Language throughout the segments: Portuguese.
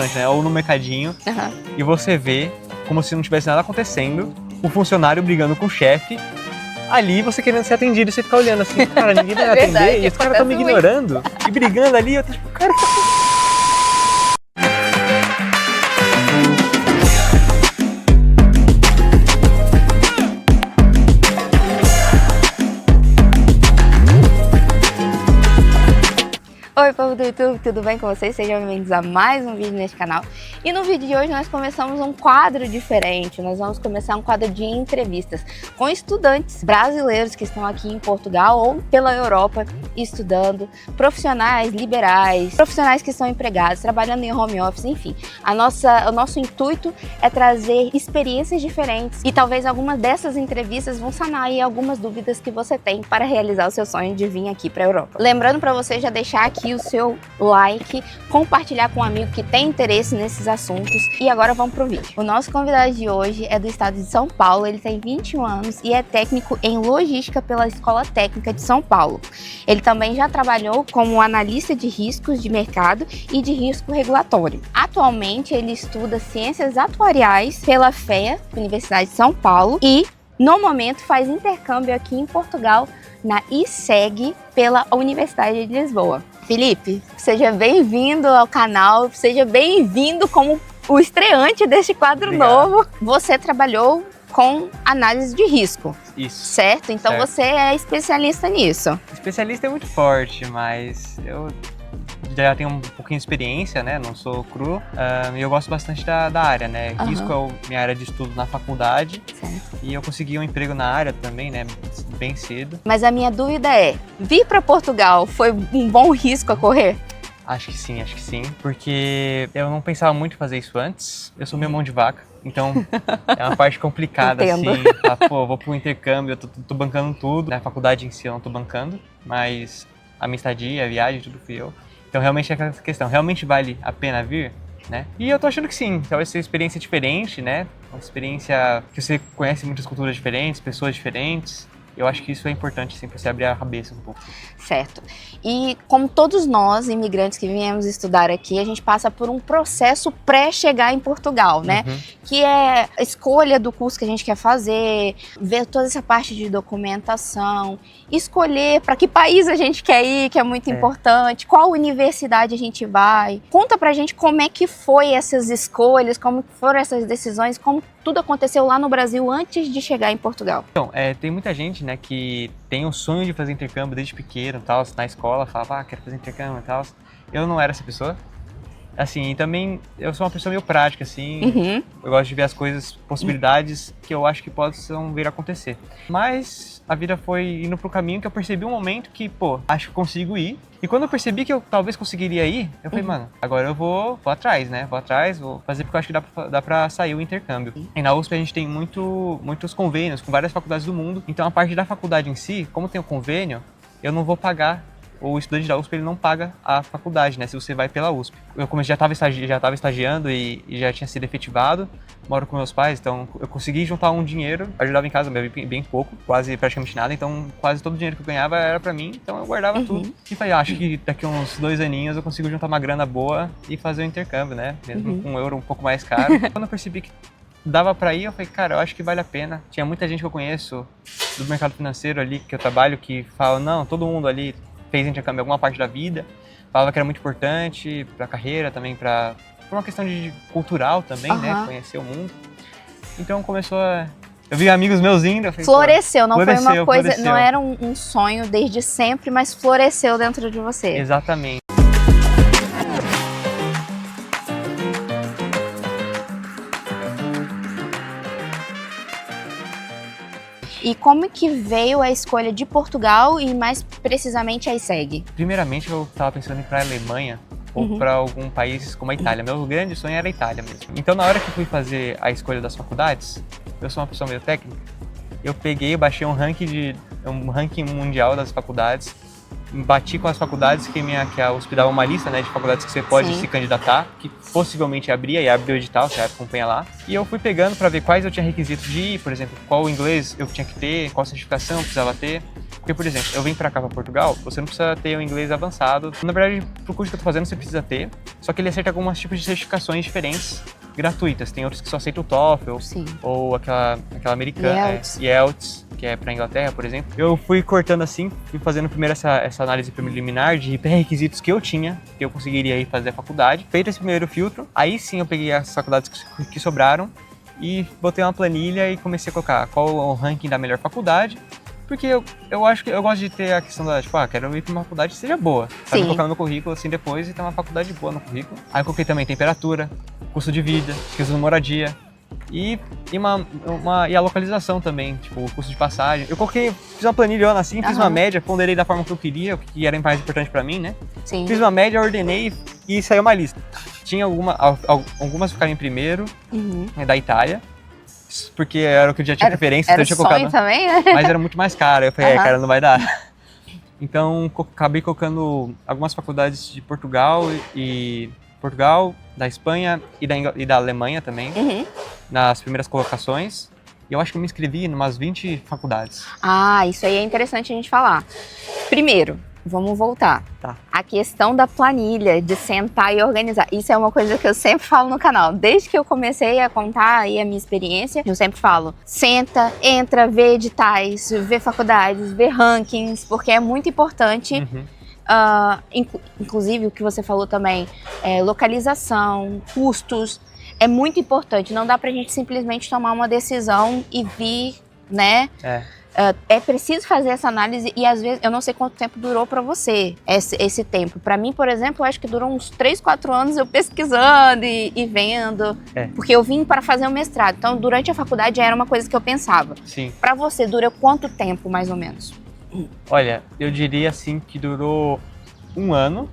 né? Ou no mercadinho, e você vê, como se não tivesse nada acontecendo, o funcionário brigando com o chefe, ali você querendo ser atendido, e você fica olhando assim, cara, ninguém vai me atender, e os caras estão me ignorando, e brigando ali, eu tô tipo, cara... Oi, povo do YouTube, tudo bem com vocês? Sejam bem-vindos a mais um vídeo neste canal. E no vídeo de hoje nós começamos um quadro diferente. Nós vamos começar um quadro de entrevistas com estudantes brasileiros que estão aqui em Portugal ou pela Europa estudando, profissionais liberais, profissionais que estão empregados, trabalhando em home office, enfim. O nosso intuito é trazer experiências diferentes e talvez algumas dessas entrevistas vão sanar aí algumas dúvidas que você tem para realizar o seu sonho de vir aqui para a Europa. Lembrando para você já deixar aqui o seu like, compartilhar com um amigo que tem interesse nesses assuntos. E agora vamos pro vídeo. O nosso convidado de hoje é do estado de São Paulo, ele tem 21 anos e é técnico em logística pela Escola Técnica de São Paulo. Ele também já trabalhou como analista de riscos de mercado e de risco regulatório. Atualmente ele estuda ciências atuariais pela FEA, Universidade de São Paulo, e no momento faz intercâmbio aqui em Portugal na ISEG pela Universidade de Lisboa. Felipe, seja bem-vindo ao canal, seja bem-vindo como o estreante deste quadro novo. Você trabalhou com análise de risco. Isso. Certo? Então certo. Você é especialista nisso. Especialista é muito forte, mas eu já tenho um pouquinho de experiência, né? Não sou cru. E eu gosto bastante da área, né? Risco é minha área de estudo na faculdade. Certo. E eu consegui um emprego na área também, né? Bem cedo. Mas a minha dúvida é, vir para Portugal foi um bom risco a correr? Acho que sim. Porque eu não pensava muito em fazer isso antes. Eu sou meio mão de vaca. Então, é uma parte complicada, Entendo. assim. Vou pro intercâmbio, eu tô bancando tudo. Na faculdade em si eu não tô bancando. Mas a minha estadia, a viagem, tudo fui eu. Então, realmente é aquela questão. Realmente vale a pena vir, né? E eu tô achando que sim. Talvez seja uma experiência diferente, né? Uma experiência que você conhece muitas culturas diferentes, pessoas diferentes. Eu acho que isso é importante, assim, para você abrir a cabeça um pouco. Certo. E como todos nós, imigrantes que viemos estudar aqui, a gente passa por um processo pré-chegar em Portugal, né? Que é a escolha do curso que a gente quer fazer, ver toda essa parte de documentação, escolher para que país a gente quer ir, que é muito importante, qual universidade a gente vai. Conta pra gente como é que foi essas escolhas, como foram essas decisões, como tudo aconteceu lá no Brasil antes de chegar em Portugal. Então, tem muita gente, né, que tem o sonho de fazer intercâmbio desde pequeno, tal, na escola, falava, quero fazer intercâmbio e tal. Eu não era essa pessoa. Assim, e também eu sou uma pessoa meio prática, assim, eu gosto de ver as coisas, possibilidades que eu acho que possam vir a acontecer. Mas a vida foi indo pro caminho que eu percebi um momento que, acho que consigo ir. E quando eu percebi que eu talvez conseguiria ir, eu falei, mano, agora eu vou atrás, né? Vou fazer porque eu acho que dá pra sair o intercâmbio. E na USP a gente tem muitos convênios com várias faculdades do mundo. Então a parte da faculdade em si, como tem o convênio, eu não vou pagar. O estudante da USP ele não paga a faculdade, né? Se você vai pela USP. Eu já estava estagiando e já tinha sido efetivado. Moro com meus pais, então eu consegui juntar um dinheiro. Ajudava em casa bem pouco, quase praticamente nada. Então quase todo o dinheiro que eu ganhava era pra mim. Então eu guardava tudo. E falei, acho que daqui a uns 2 aninhos eu consigo juntar uma grana boa e fazer o intercâmbio, né? Mesmo com um euro um pouco mais caro. Quando eu percebi que dava pra ir, eu falei, cara, eu acho que vale a pena. Tinha muita gente que eu conheço do mercado financeiro ali, que eu trabalho, que fala, não, todo mundo ali fez intercâmbio em alguma parte da vida, falava que era muito importante para a carreira, também por uma questão de cultural também, né, conhecer o mundo. Então começou a... Eu vi amigos meus indo, eu falei, floresceu, não foi uma coisa, floresceu. Não era um sonho desde sempre, mas floresceu dentro de você. Exatamente. E como que veio a escolha de Portugal e mais precisamente a ISEG? Primeiramente eu estava pensando em ir para a Alemanha ou para algum país como a Itália. Meu grande sonho era a Itália mesmo. Então na hora que eu fui fazer a escolha das faculdades, eu sou uma pessoa meio técnica, eu baixei um ranking mundial das faculdades, bati com as faculdades que a USP dava uma lista, né, de faculdades que você pode se candidatar, que possivelmente abria e abriu o edital, você acompanha lá. E eu fui pegando para ver quais eu tinha requisitos de ir, por exemplo, qual inglês eu tinha que ter, qual certificação eu precisava ter, Porque, por exemplo, eu vim pra cá, pra Portugal, você não precisa ter o inglês avançado. Na verdade, pro curso que eu tô fazendo, você precisa ter. Só que ele aceita alguns tipos de certificações diferentes, gratuitas. Tem outros que só aceitam o TOEFL, Sim. ou aquela americana, IELTS. IELTS, que é pra Inglaterra, por exemplo. Eu fui cortando assim, fui fazendo primeiro essa análise preliminar de pré-requisitos que eu tinha, que eu conseguiria ir fazer a faculdade. Feito esse primeiro filtro, aí sim eu peguei as faculdades que sobraram e botei uma planilha e comecei a colocar qual o ranking da melhor faculdade. Porque eu acho que eu gosto de ter a questão da, tipo, quero ir pra uma faculdade que seja boa. Pra colocar no meu currículo, assim, depois e ter uma faculdade boa no currículo. Aí eu coloquei também temperatura, custo de vida, questão de moradia e a localização também, tipo, o custo de passagem. Eu coloquei, fiz uma planilha assim, fiz uma média, ponderei da forma que eu queria, o que era mais importante pra mim, né? Sim. Fiz uma média, ordenei e saiu uma lista. Tinha algumas ficaram em primeiro, da Itália. Porque era o que eu já tinha preferência, então eu tinha colocado. Também, né? Mas era muito mais caro. Eu falei, cara, não vai dar. Então, acabei colocando algumas faculdades de Portugal, da Espanha e da Alemanha também, nas primeiras colocações. E eu acho que eu me inscrevi em umas 20 faculdades. Isso aí é interessante a gente falar. Primeiro, vamos voltar. Tá. A questão da planilha, de sentar e organizar. Isso é uma coisa que eu sempre falo no canal. Desde que eu comecei a contar aí a minha experiência, eu sempre falo, senta, entra, vê editais, vê faculdades, vê rankings, porque é muito importante. Inclusive, o que você falou também, localização, custos, é muito importante. Não dá pra gente simplesmente tomar uma decisão e vir, né? É preciso fazer essa análise e às vezes, eu não sei quanto tempo durou pra você esse tempo. Pra mim, por exemplo, eu acho que durou uns 3, 4 anos eu pesquisando e vendo, porque eu vim para fazer o mestrado. Então, durante a faculdade era uma coisa que eu pensava. Sim. Pra você, dura quanto tempo, mais ou menos? Olha, eu diria assim que durou 1 ano,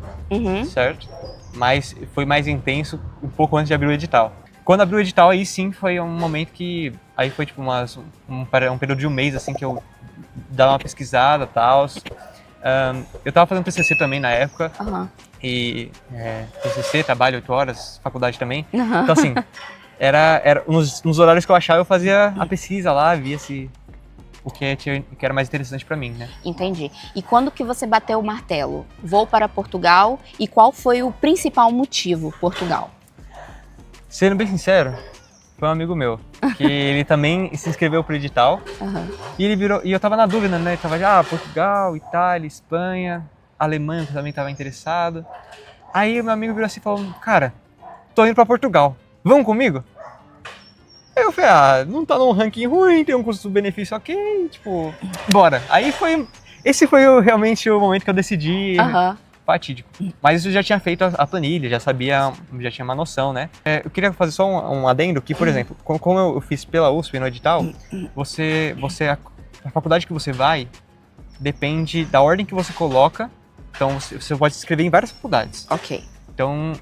certo? Mas foi mais intenso um pouco antes de abrir o edital. Quando abriu o edital, aí sim foi um momento que... Aí foi tipo um período de 1 mês, assim, que eu dava uma pesquisada e tal. Eu tava fazendo TCC também na época. E TCC, trabalho 8 horas, faculdade também. Então assim, era nos horários que eu achava, eu fazia a pesquisa lá, via o que era mais interessante pra mim, né? Entendi. E quando que você bateu o martelo? Vou para Portugal, e qual foi o principal motivo, Portugal? Sendo bem sincero, foi um amigo meu, que ele também se inscreveu pro edital, e ele virou, e eu tava na dúvida, né? Tava Portugal, Itália, Espanha, Alemanha, que eu também tava interessado. Aí meu amigo virou assim e falou, cara, tô indo pra Portugal, vamos comigo? Aí eu falei, não tá num ranking ruim, tem um custo-benefício ok, tipo, bora. Aí esse foi realmente o momento que eu decidi, fatídico. Mas isso já tinha feito a planilha, já tinha uma noção, né? Eu queria fazer só um adendo que, por exemplo, como eu fiz pela USP no edital, a faculdade que você vai depende da ordem que você coloca, então você pode se inscrever em várias faculdades. Ok. Então,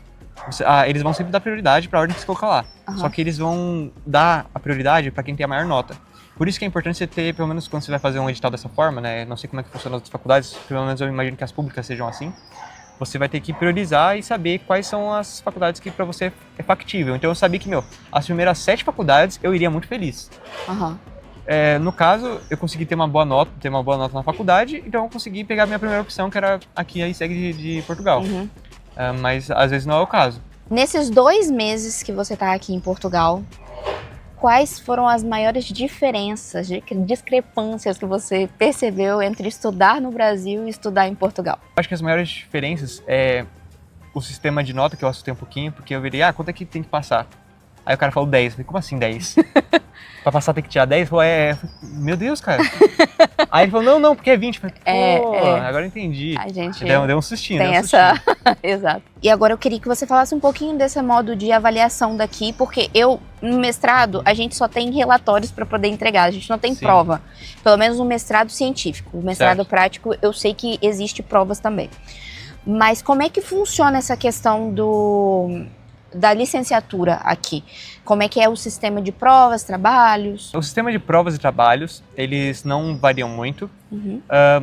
eles vão sempre dar prioridade para a ordem que você colocar lá. Só que eles vão dar a prioridade para quem tem a maior nota. Por isso que é importante você ter, pelo menos quando você vai fazer um edital dessa forma, né? Não sei como é que funciona nas outras faculdades, pelo menos eu imagino que as públicas sejam assim. Você vai ter que priorizar e saber quais são as faculdades que para você é factível. Então eu sabia que, as primeiras 7 faculdades eu iria muito feliz. No caso, eu consegui ter uma boa nota na faculdade, então eu consegui pegar a minha primeira opção, que era aqui a ISEG de Portugal. Mas às vezes não é o caso. Nesses 2 meses que você está aqui em Portugal, quais foram as maiores diferenças, discrepâncias que você percebeu entre estudar no Brasil e estudar em Portugal? Acho que as maiores diferenças é o sistema de nota, que eu assustei um pouquinho, porque eu virei, quanto é que tem que passar? Aí o cara falou 10, eu falei, como assim 10? Pra passar tem que tirar 10? Eu falei, meu Deus, cara. Aí ele falou, não, porque é 20. Eu falei, agora eu entendi. A gente deu um sustinho. Tem Exato. E agora eu queria que você falasse um pouquinho desse modo de avaliação daqui, porque no mestrado, a gente só tem relatórios para poder entregar, a gente não tem prova. Pelo menos no mestrado científico. O mestrado prático, eu sei que existe provas também. Mas como é que funciona essa questão da licenciatura aqui? Como é que é o sistema de provas, trabalhos? O sistema de provas e trabalhos, eles não variam muito.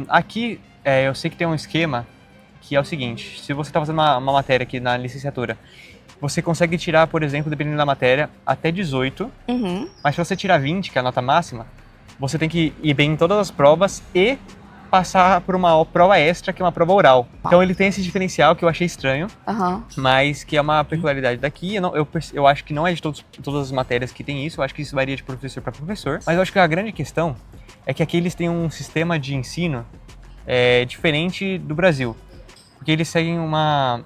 Aqui, eu sei que tem um esquema que é o seguinte, se você está fazendo uma matéria aqui na licenciatura, você consegue tirar, por exemplo, dependendo da matéria, até 18, mas se você tirar 20, que é a nota máxima, você tem que ir bem em todas as provas e passar por uma prova extra, que é uma prova oral. Então ele tem esse diferencial que eu achei estranho, mas que é uma peculiaridade daqui. Eu acho que não é de todas as matérias que tem isso, eu acho que isso varia de professor para professor. Mas eu acho que a grande questão é que aqui eles têm um sistema de ensino diferente do Brasil. Porque eles seguem uma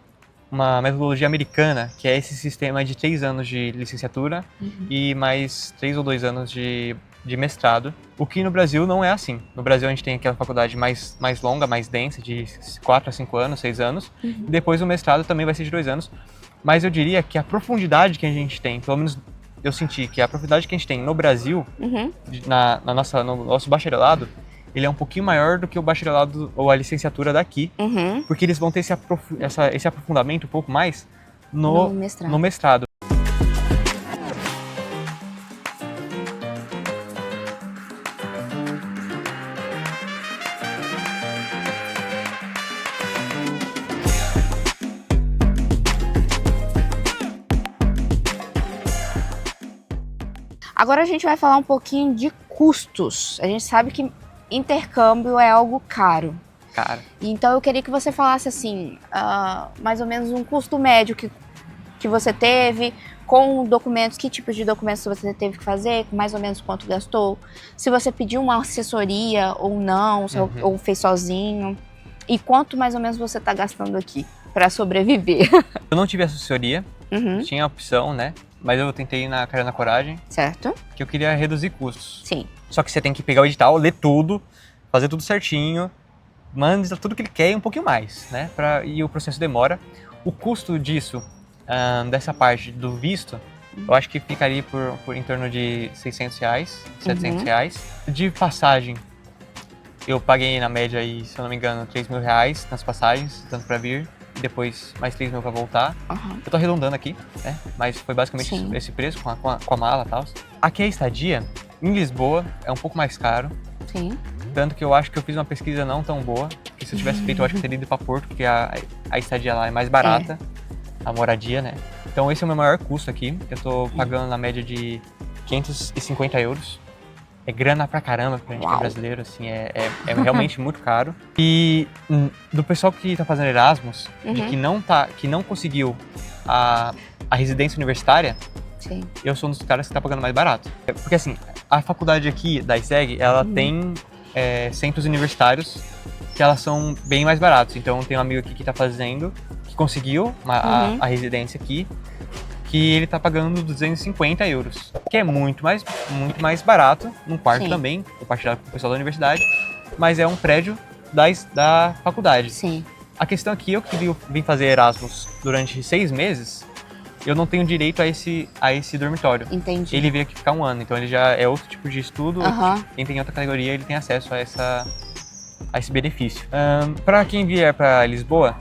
metodologia americana, que é esse sistema de 3 anos de licenciatura e mais 3 ou 2 anos de mestrado, o que no Brasil não é assim. No Brasil a gente tem aquela faculdade mais longa, mais densa, de 4 a 5 anos, 6 anos, e depois o mestrado também vai ser de 2 anos, mas eu diria que a profundidade que a gente tem, pelo menos eu senti que a profundidade que a gente tem no Brasil, no nosso bacharelado, ele é um pouquinho maior do que o bacharelado ou a licenciatura daqui, porque eles vão ter esse aprofundamento um pouco mais no mestrado. Agora a gente vai falar um pouquinho de custos. A gente sabe que intercâmbio é algo caro. Então eu queria que você falasse assim, mais ou menos um custo médio que você teve, com documentos, que tipos de documentos você teve que fazer, mais ou menos quanto gastou, se você pediu uma assessoria ou não, ou fez sozinho, e quanto mais ou menos você está gastando aqui para sobreviver. Eu não tive assessoria, tinha a opção, né? Mas eu tentei na cara e na coragem. Certo. Que eu queria reduzir custos. Sim. Só que você tem que pegar o edital, ler tudo, fazer tudo certinho, manda tudo que ele quer e um pouquinho mais, né? E o processo demora. O custo disso, dessa parte do visto, eu acho que ficaria por em torno de R$600, R$700. De passagem, eu paguei na média aí, se eu não me engano, R$3.000 nas passagens, tanto para vir. Depois mais 3 mil pra voltar. Eu tô arredondando aqui, né? Mas foi basicamente esse preço com a mala e tal. Aqui a estadia, em Lisboa, é um pouco mais caro. Sim. Tanto que eu acho que eu fiz uma pesquisa não tão boa. Porque se eu tivesse feito, eu acho que eu teria ido pra Porto, porque a estadia lá é mais barata. A moradia, né? Então esse é o meu maior custo aqui. Eu tô pagando na média de €550. É grana pra caramba pra gente que é brasileiro, assim, é realmente muito caro. E do pessoal que tá fazendo Erasmus, de que não conseguiu a residência universitária, eu sou um dos caras que tá pagando mais barato. Porque assim, a faculdade aqui da ISEG, ela tem centros universitários que elas são bem mais baratos. Então tem um amigo aqui que tá fazendo, que conseguiu a residência aqui, que ele tá pagando €250, que é muito mais barato, num quarto também, compartilhado com o pessoal da universidade, mas é um prédio da faculdade. Sim. A questão aqui, eu que vim fazer Erasmus durante 6 meses, eu não tenho direito a esse dormitório. Entendi. Ele veio aqui ficar 1 ano, então ele já é outro tipo de estudo, quem tem outra categoria, ele tem acesso a esse benefício. Para quem vier para Lisboa,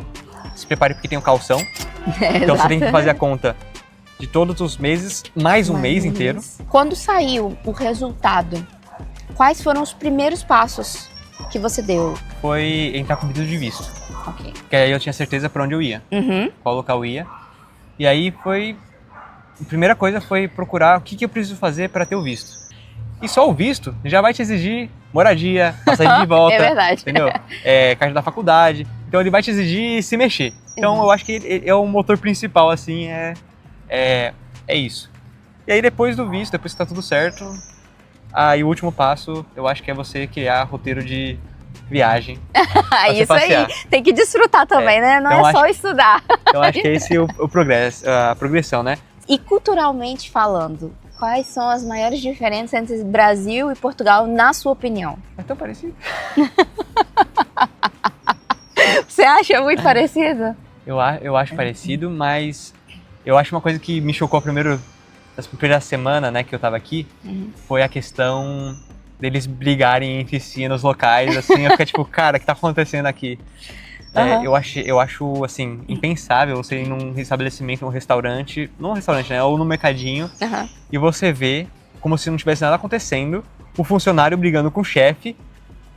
se prepare porque tem um calção, então você tem que fazer a conta de todos os meses, mais um mês inteiro. Quando saiu o resultado, quais foram os primeiros passos que você deu? Foi entrar com pedido de visto. Ok. Porque aí eu tinha certeza para onde eu ia, qual local eu ia. E aí a primeira coisa foi procurar o que eu preciso fazer para ter o visto. E só o visto já vai te exigir moradia, passagem de volta, é verdade. Entendeu? Caixa da faculdade. Então ele vai te exigir se mexer. Então eu acho que ele é o motor principal, assim, é isso. E aí depois do visto, depois que tá tudo certo, aí o último passo, eu acho que é você criar roteiro de viagem. Isso passear. aí, tem que desfrutar também, né? Não então é só estudar. Eu acho que é esse o progresso, a progressão, né? E culturalmente falando, quais são as maiores diferenças entre Brasil e Portugal, na sua opinião? É tão parecido. Você acha muito parecido? Eu acho parecido, mas eu acho uma coisa que me chocou nas primeiras semanas, né, que eu tava aqui, foi a questão deles brigarem entre si nos locais, assim, eu fiquei tipo, cara, o que tá acontecendo aqui? Eu acho, assim, impensável você ir num estabelecimento, num restaurante, né, ou num mercadinho, e você vê, como se não tivesse nada acontecendo, o funcionário brigando com o chefe,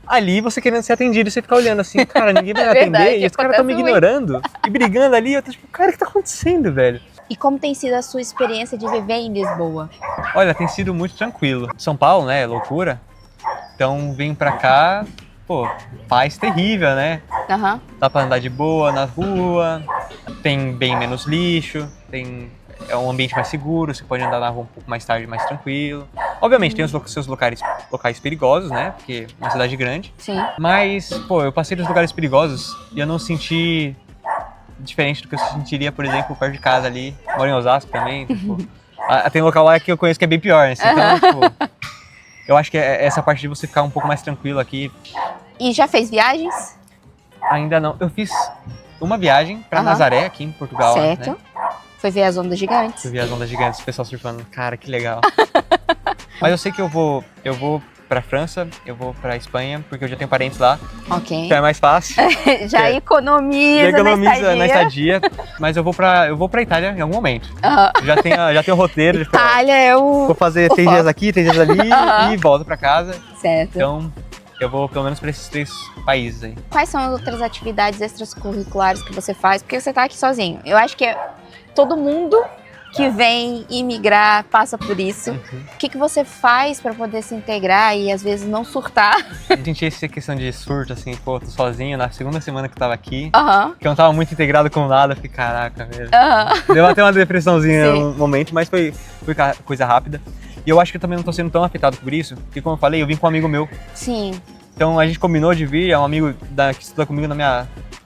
ali você querendo ser atendido, e você fica olhando assim, cara, ninguém vai me atender, e os caras estão me ignorando, e brigando ali, eu tô tipo, cara, o que tá acontecendo, velho? E como tem sido a sua experiência de viver em Lisboa? Olha, tem sido muito tranquilo. São Paulo, né, é loucura, então vim pra cá, pô, paz terrível, né? Aham. Dá pra andar de boa na rua, tem bem menos lixo, é um ambiente mais seguro, você pode andar na rua um pouco mais tarde, mais tranquilo. Obviamente tem os seus locais perigosos, né? Porque é uma cidade grande. Sim. Mas, pô, eu passei nos lugares perigosos e eu não senti diferente do que eu sentiria, por exemplo, perto de casa ali. Moro em Osasco também, tipo, tem local lá que eu conheço que é bem pior, né? Então, tipo, eu acho que essa parte de você ficar um pouco mais tranquilo aqui. E já fez viagens? Ainda não. Eu fiz uma viagem pra Nazaré, aqui em Portugal. Certo. Né? Foi ver as ondas gigantes? Eu vi as ondas gigantes, o pessoal surfando. Cara, que legal. Mas eu sei que eu vou pra França, eu vou pra Espanha, porque eu já tenho parentes lá. Ok. Então é mais fácil. Já economiza na estadia. Mas eu vou pra Itália em algum momento. Já tenho o roteiro. Itália é o... Vou fazer 3 dias aqui, 3 dias ali e volto pra casa. Certo. Então, eu vou pelo menos pra esses 3 países aí. Quais são as outras atividades extracurriculares que você faz? Porque você tá aqui sozinho. Eu acho que todo mundo que vem imigrar passa por isso. O que você faz pra poder se integrar e às vezes não surtar? Eu senti essa questão de surto, assim, pô, tô sozinho na segunda semana que eu tava aqui. Que eu não tava muito integrado com nada, fiquei, caraca, velho. Deu até uma depressãozinha um momento, mas foi coisa rápida. E eu acho que eu também não tô sendo tão afetado por isso, porque como eu falei, eu vim com um amigo meu. Sim. Então a gente combinou de vir, é um amigo que estuda comigo na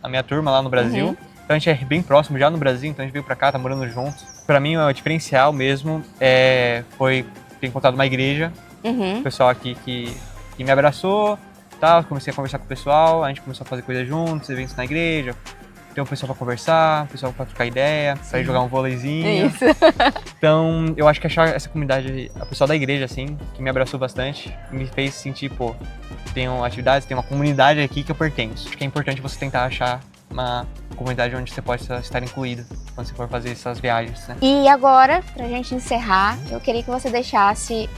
minha turma lá no Brasil. Então a gente é bem próximo já no Brasil, então a gente veio pra cá, tá morando juntos. Pra mim, o diferencial mesmo foi ter encontrado uma igreja, o pessoal aqui que me abraçou, tal, comecei a conversar com o pessoal, a gente começou a fazer coisas juntos, eventos na igreja, ter um pessoal pra conversar, um pessoal pra trocar ideia, sair jogar um vôleizinho. Isso. Então eu acho que achar essa comunidade, a pessoal da igreja, assim, que me abraçou bastante, me fez sentir, pô, tem atividades, tem uma comunidade aqui que eu pertenço. Acho que é importante você tentar achar uma comunidade onde você possa estar incluído quando você for fazer essas viagens, né? E agora, pra gente encerrar, eu queria que você deixasse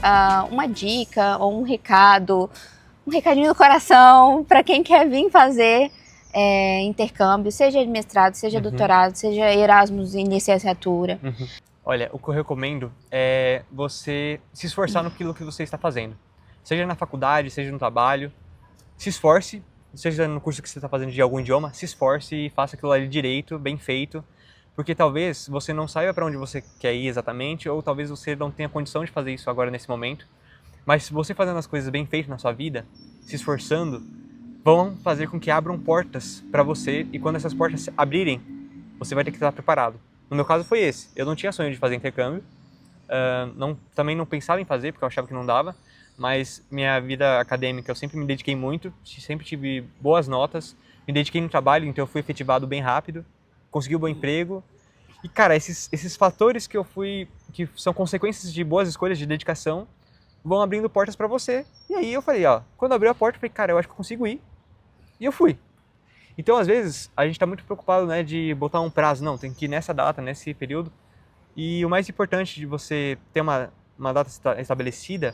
uma dica ou um recadinho do coração para quem quer vir fazer intercâmbio, seja de mestrado, seja doutorado, seja Erasmus em licenciatura. Olha, o que eu recomendo é você se esforçar naquilo que você está fazendo. Seja na faculdade, seja no trabalho, se esforce. Seja no curso que você está fazendo de algum idioma, se esforce e faça aquilo ali direito, bem feito, porque talvez você não saiba para onde você quer ir exatamente, ou talvez você não tenha condição de fazer isso agora nesse momento, mas se você fazendo as coisas bem feitas na sua vida, se esforçando, vão fazer com que abram portas para você, e quando essas portas abrirem, você vai ter que estar preparado. No meu caso foi esse, eu não tinha sonho de fazer intercâmbio, também não pensava em fazer, porque eu achava que não dava, mas minha vida acadêmica eu sempre me dediquei muito, sempre tive boas notas, me dediquei no trabalho, então eu fui efetivado bem rápido, consegui um bom emprego. E cara, esses fatores que são consequências de boas escolhas, de dedicação, vão abrindo portas pra você. E aí eu falei, quando abriu a porta, eu falei, cara, eu acho que eu consigo ir. E eu fui. Então às vezes a gente tá muito preocupado, né, de botar um prazo, não, tem que ir nessa data, nesse período. E o mais importante de você ter uma data estabelecida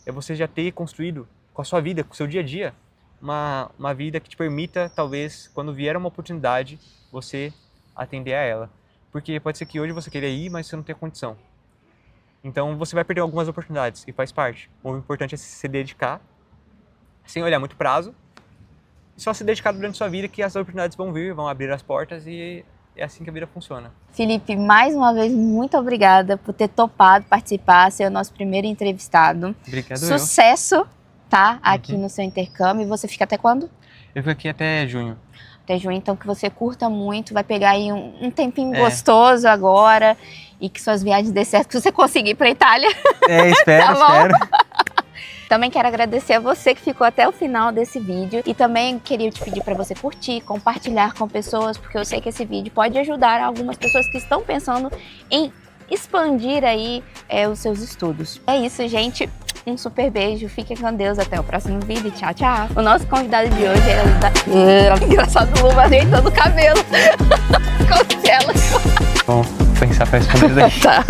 é você já ter construído com a sua vida, com o seu dia a dia, uma vida que te permita, talvez, quando vier uma oportunidade, você atender a ela. Porque pode ser que hoje você queira ir, mas você não tenha condição. Então você vai perder algumas oportunidades, e faz parte. O importante é se dedicar, sem olhar muito prazo, e só se dedicar durante a sua vida que as oportunidades vão vir, vão abrir as portas, e é assim que a vida funciona. Felipe, mais uma vez, muito obrigada por ter topado participar, ser o nosso primeiro entrevistado. Obrigado. Sucesso, tá? Aqui no seu intercâmbio. E você fica até quando? Eu fico aqui até junho. Até junho, então que você curta muito, vai pegar aí um tempinho gostoso agora e que suas viagens dê certo, que você conseguir ir pra Itália. Espero, espero. Também quero agradecer a você que ficou até o final desse vídeo e também queria te pedir para você curtir, compartilhar com pessoas, porque eu sei que esse vídeo pode ajudar algumas pessoas que estão pensando em expandir aí os seus estudos. É isso, gente. Um super beijo, fiquem com Deus, até o próximo vídeo, tchau, tchau. O nosso convidado de hoje é engraçado, Luva ajeitando o cabelo. Cancela. Bom, pensar para responder daí. Tá.